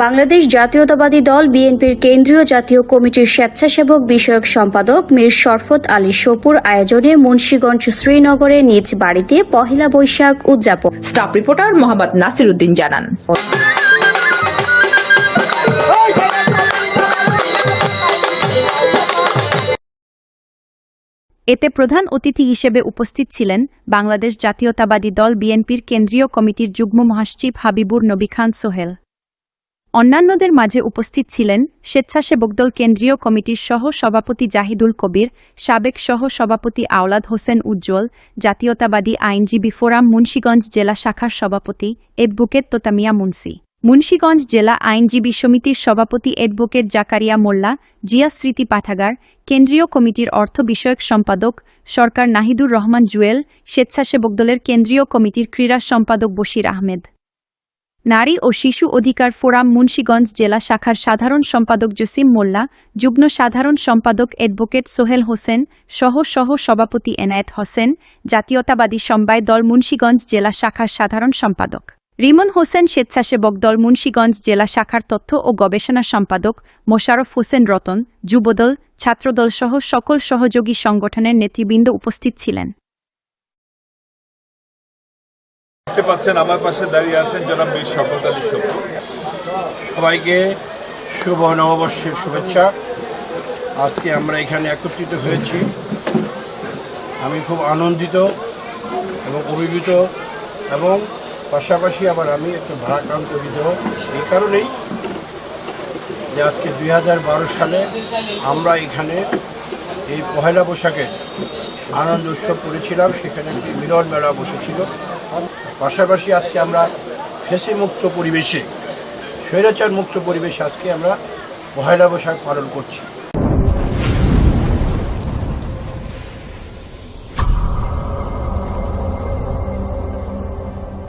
বাংলাদেশ জাতীয়তাবাদী দল বিএনপির কেন্দ্রীয় জাতীয় কমিটির স্বেচ্ছাসেবক বিষয়ক সম্পাদক মীর শরফত আলী সপুর আয়োজনে মুন্সিগঞ্জ শ্রীনগরে নিজ বাড়িতে পহেলা বৈশাখ উদযাপন। স্টাফ রিপোর্টার মোহাম্মদ নাসির উদ্দিন জানান। এতে প্রধান অতিথি হিসেবে উপস্থিত ছিলেন বাংলাদেশ জাতীয়তাবাদী দল বিএনপির কেন্দ্রীয় কমিটির যুগ্ম মহাসচিব হাবিবুর নবী খান সোহেল। অন্যান্যদের মাঝে উপস্থিত ছিলেন স্বেচ্ছাসেবক দল কেন্দ্রীয় কমিটির সহ সভাপতি জাহিদুল কবির, সাবেক সহ সভাপতি আওলাদ হোসেন উজ্জ্বল, জাতীয়তাবাদী আইনজীবী ফোরাম মুন্সিগঞ্জ জেলা শাখার সভাপতি অ্যাডভোকেট তোতামিয়া মুন্সি, মুন্সিগঞ্জ জেলা আইনজীবী সমিতির সভাপতি অ্যাডভোকেট জাকারিয়া মোল্লা, জিয়া স্মৃতি পাঠাগার, কেন্দ্রীয় কমিটির অর্থ বিষয়ক সম্পাদক সরকার নাহিদুর রহমান জুয়েল, স্বেচ্ছাসেবক দলের কেন্দ্রীয় কমিটির ক্রীড়া সম্পাদক বশির আহমেদ, নারী ও শিশু অধিকার ফোরাম মুন্সিগঞ্জ জেলা শাখার সাধারণ সম্পাদক জসিম মোল্লা, যুগ্ম সাধারণ সম্পাদক অ্যাডভোকেট সোহেল হোসেন সহ সভাপতি এনায়েত হোসেন, জাতীয়তাবাদী সমবায় দল মুন্সিগঞ্জ জেলা শাখার সাধারণ সম্পাদক রিমন হোসেন, স্বেচ্ছাসেবক দল মুন্সিগঞ্জ জেলা শাখার তথ্য ও গবেষণা সম্পাদক মোশাররফ হোসেন রতন, যুবদল, ছাত্রদল সহ সকল সহযোগী সংগঠনের নেতৃবৃন্দ উপস্থিত ছিলেন। দেখতে পাচ্ছেন আমার পাশে দাঁড়িয়ে আছেন জনাব মীর শরফত আলী সপুর। সবাইকে শুভ নববর্ষের শুভেচ্ছা। আজকে আমরা এখানে একত্রিত হয়েছি, আমি খুব আনন্দিত এবং অভিভূত এবং পাশাপাশি আবার আমি একটু ভারাক্রান্ত হৃদয়, এই কারণেই যে আজকে 2012 সালে আমরা এখানে এই পহেলা বৈশাখে আনন্দ উৎসব করেছিলাম, সেখানে একটি মিলন মেলা বসেছিল। পাশাপাশি আজকে আমরা ফেসি মুক্ত পরিবেশে, স্বৈরাচার মুক্ত পরিবেশে আজকে আমরা পহেলা বৈশাখ পালন করছি।